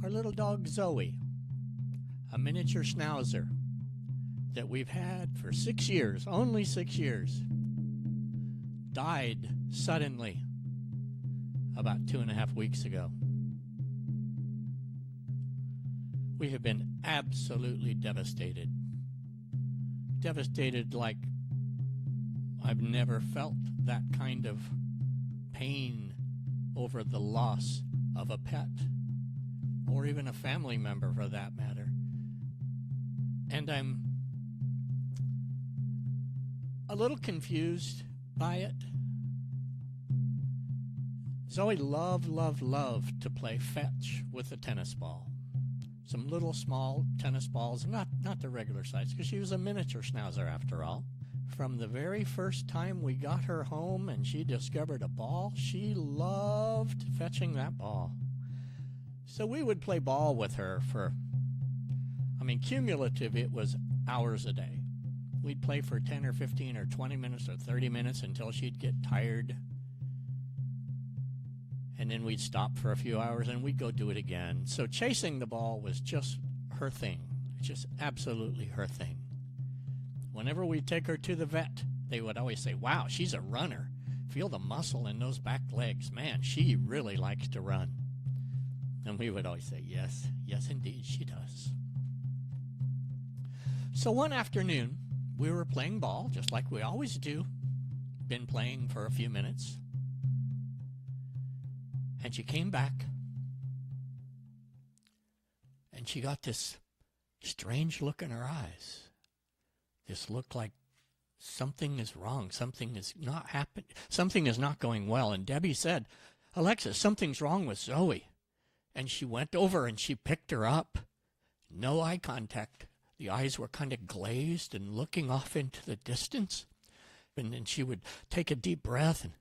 Our little dog Zoe, a miniature schnauzer that we've had for 6 years, only 6 years, died suddenly about 2.5 weeks ago. We have been absolutely devastated. Devastated like I've never felt that kind of pain over the loss of a pet, or even a family member for that matter. And I'm a little confused by it. Zoe loved to play fetch with a tennis ball. Some little small tennis balls, not the regular size, because she was a miniature schnauzer after all. From the very first time we got her home and she discovered a ball, she loved fetching that ball. So we would play ball with her for, cumulative, it was hours a day. We'd play for 10 or 15 or 20 minutes or 30 minutes until she'd get tired. And then we'd stop for a few hours and we'd go do it again. So chasing the ball was just her thing, just absolutely her thing. Whenever we'd take her to the vet, they would always say, "Wow, she's a runner. Feel the muscle in those back legs. Man, she really likes to run." And we would always say, yes, indeed, she does. So one afternoon, we were playing ball, just like we always do. Been playing for a few minutes. And she came back. And she got this strange look in her eyes. This look like something is wrong. Something is not happening. Something is not going well. And Debbie said, "Alexis, something's wrong with Zoe." And she went over and she picked her up. No eye contact. The eyes were kind of glazed and looking off into the distance. And then she would take a deep breath. And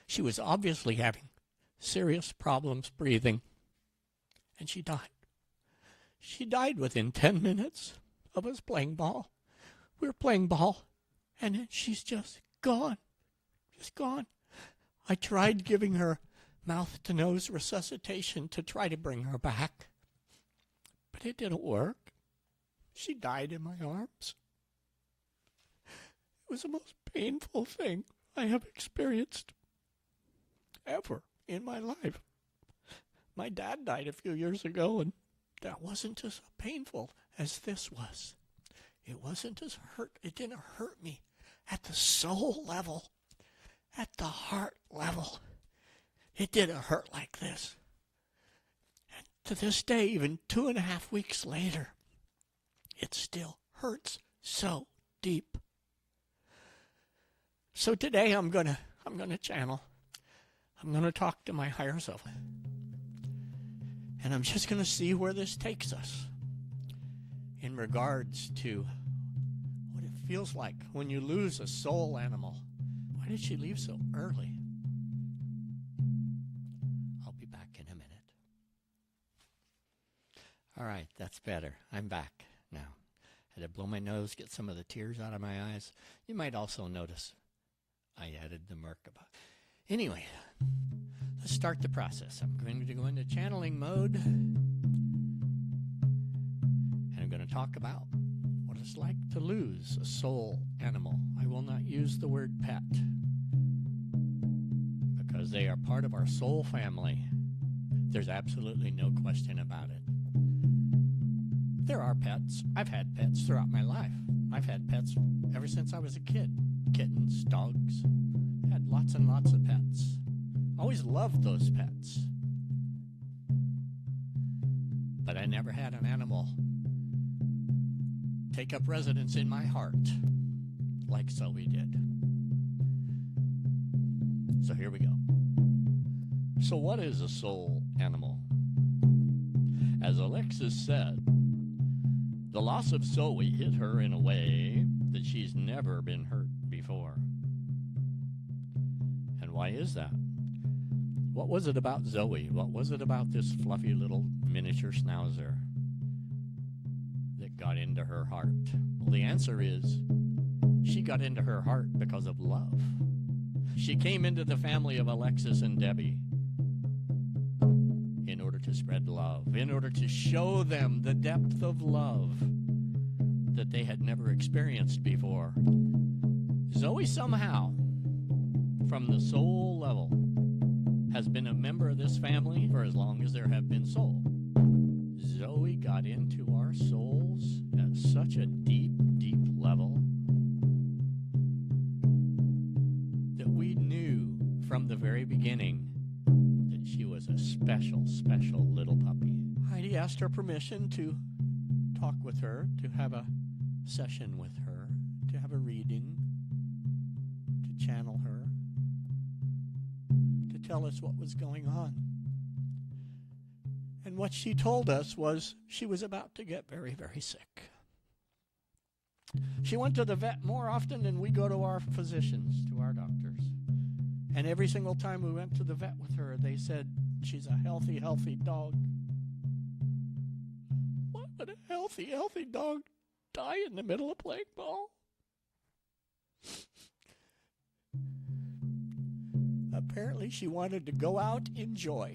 she was obviously having serious problems breathing. And she died. She died within 10 minutes of us playing ball. We were playing ball. And then she's just gone. Just gone. I tried giving her mouth-to-nose resuscitation to try to bring her back. But it didn't work. She died in my arms. It was the most painful thing I have experienced ever in my life. My dad died a few years ago, and that wasn't as painful as this was. It wasn't as hurt. It didn't hurt me at the soul level, at the heart level. It didn't hurt like this. And to this day, even 2.5 weeks later, it still hurts so deep. So today I'm gonna channel. I'm gonna talk to my higher self. And I'm just gonna see where this takes us in regards to what it feels like when you lose a soul animal. Why did she leave so early? I'll be back in a minute. All right, that's better. I'm back now. Had to blow my nose, get some of the tears out of my eyes. You might also notice I added the Merkaba. Anyway, let's start the process. I'm going to go into channeling mode. And I'm going to talk about what it's like to lose a soul animal. I will not use the word pet, because they are part of our soul family. There's absolutely no question about it. There are pets. I've had pets throughout my life. I've had pets ever since I was a kid. Kittens, dogs. Had lots and lots of pets. Always loved those pets. But I never had an animal take up residence in my heart like Zoe did. So here we go. So what is a soul animal? As Alexis said, the loss of Zoe hit her in a way that she's never been hurt before. And why is that? What was it about Zoe? What was it about this fluffy little miniature schnauzer that got into her heart? Well, the answer is she got into her heart because of love. She came into the family of Alexis and Debbie in order to spread love, in order to show them the depth of love that they had never experienced before. Zoe somehow, from the soul level, has been a member of this family for as long as there have been souls. Zoe got into our souls at such a deep, deep level that we knew from the very beginning that she was a special, special little puppy. Heidi asked her permission to talk with her, to have a session with her, to have a reading, to channel her, to tell us what was going on. And what she told us was she was about to get very, very sick. She went to the vet more often than we go to our physicians, to our doctors. And every single time we went to the vet with her, they said, she's a healthy, healthy dog. Why would a healthy, healthy dog die in the middle of playing ball? Apparently, she wanted to go out in joy.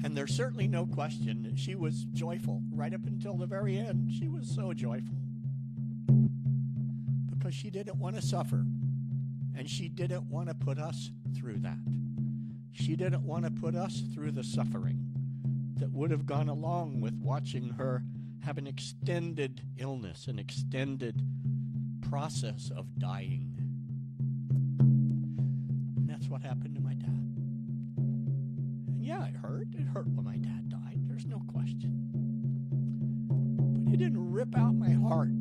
And there's certainly no question that she was joyful right up until the very end. She was so joyful because she didn't want to suffer. And she didn't want to put us through that. She didn't want to put us through the suffering that would have gone along with watching her have an extended illness, an extended process of dying. And that's what happened to my dad. And yeah, it hurt. It hurt when my dad died. There's no question. But it didn't rip out my heart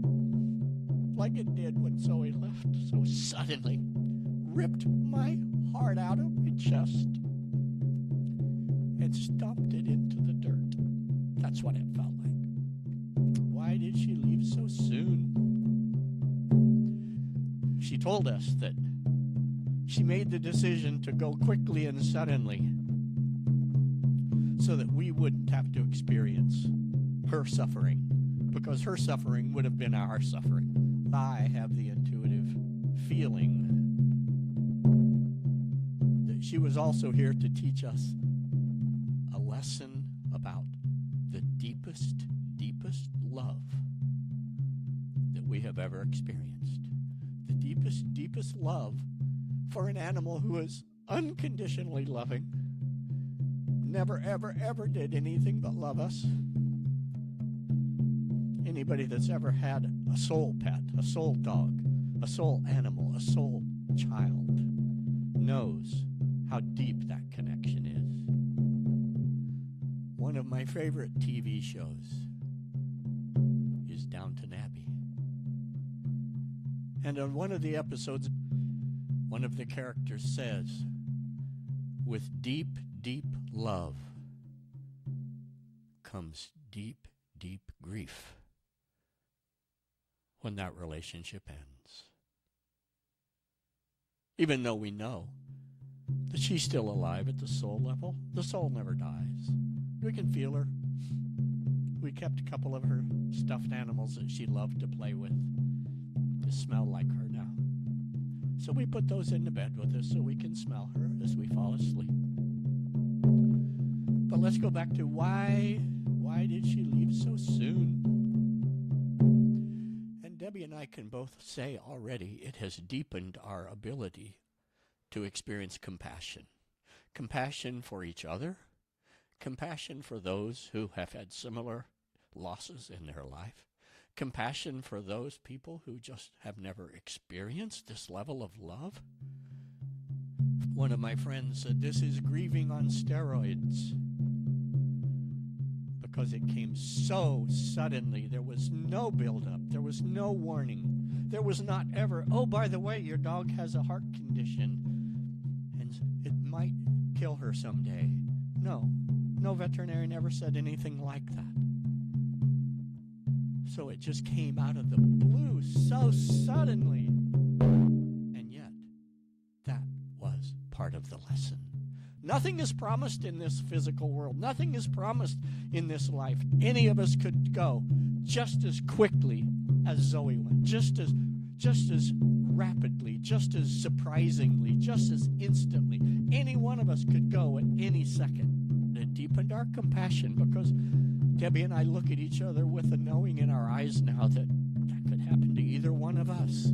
like it did when Zoe left so suddenly. Ripped my heart out of my chest and stomped it into the dirt. That's what it felt like. Why did she leave so soon? She told us that she made the decision to go quickly and suddenly so that we wouldn't have to experience her suffering, because her suffering would have been our suffering. I have the intuitive feeling that she was also here to teach us a lesson about the deepest, deepest love that we have ever experienced. The deepest, deepest love for an animal who is unconditionally loving, never, ever, ever did anything but love us. Anybody that's ever had a soul pet, a soul dog, a soul animal, a soul child knows how deep that connection is. One of my favorite TV shows is Downton Abbey. And on one of the episodes, one of the characters says, with deep, deep love comes deep, deep grief when that relationship ends. Even though we know that she's still alive at the soul level, the soul never dies. We can feel her. We kept a couple of her stuffed animals that she loved to play with to smell like her now. So we put those in the bed with us so we can smell her as we fall asleep. But let's go back to why did she leave so soon? And Debbie and I can both say already it has deepened our ability to experience compassion. Compassion for each other, compassion for those who have had similar losses in their life, compassion for those people who just have never experienced this level of love. One of my friends said, this is grieving on steroids, because it came so suddenly. There was no buildup. There was no warning. There was not ever, oh, by the way, your dog has a heart condition and it might kill her someday. No veterinarian ever said anything like that. So it just came out of the blue so suddenly. And yet, that was part of the lesson. Nothing is promised in this physical world. Nothing is promised in this life. Any of us could go just as quickly as Zoe went, just as rapidly, just as surprisingly, just as instantly. Any one of us could go at any second. At deepened our compassion, because Debbie and I look at each other with a knowing in our eyes now that that could happen to either one of us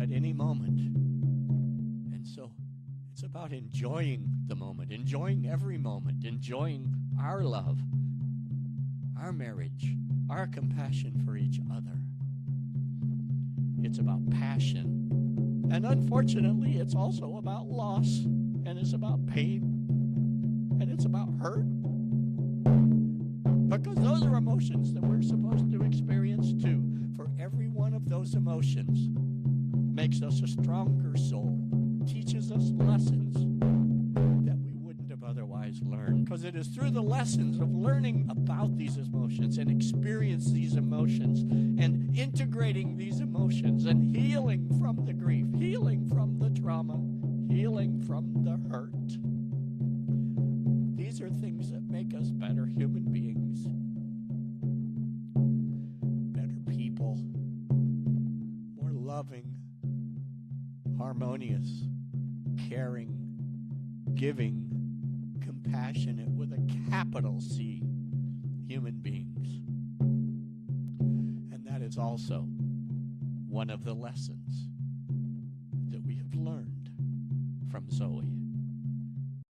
at any moment. And so it's about enjoying the moment, enjoying every moment, enjoying our love, our marriage, our compassion for each other. It's about passion. And unfortunately, it's also about loss, and it's about pain, and it's about hurt. Because those are emotions that we're supposed to experience too. For every one of those emotions makes us a stronger soul, teaches us lessons that we wouldn't have otherwise learned. Because it is through the lessons of learning about these emotions and experience these emotions and integrating these emotions and healing from the grief, healing from the trauma, healing from the hurt. These are things that make us better human beings, better people, more loving, harmonious, caring, giving, compassionate with a capital C human beings. And that is also one of the lessons that we have learned from Zoe.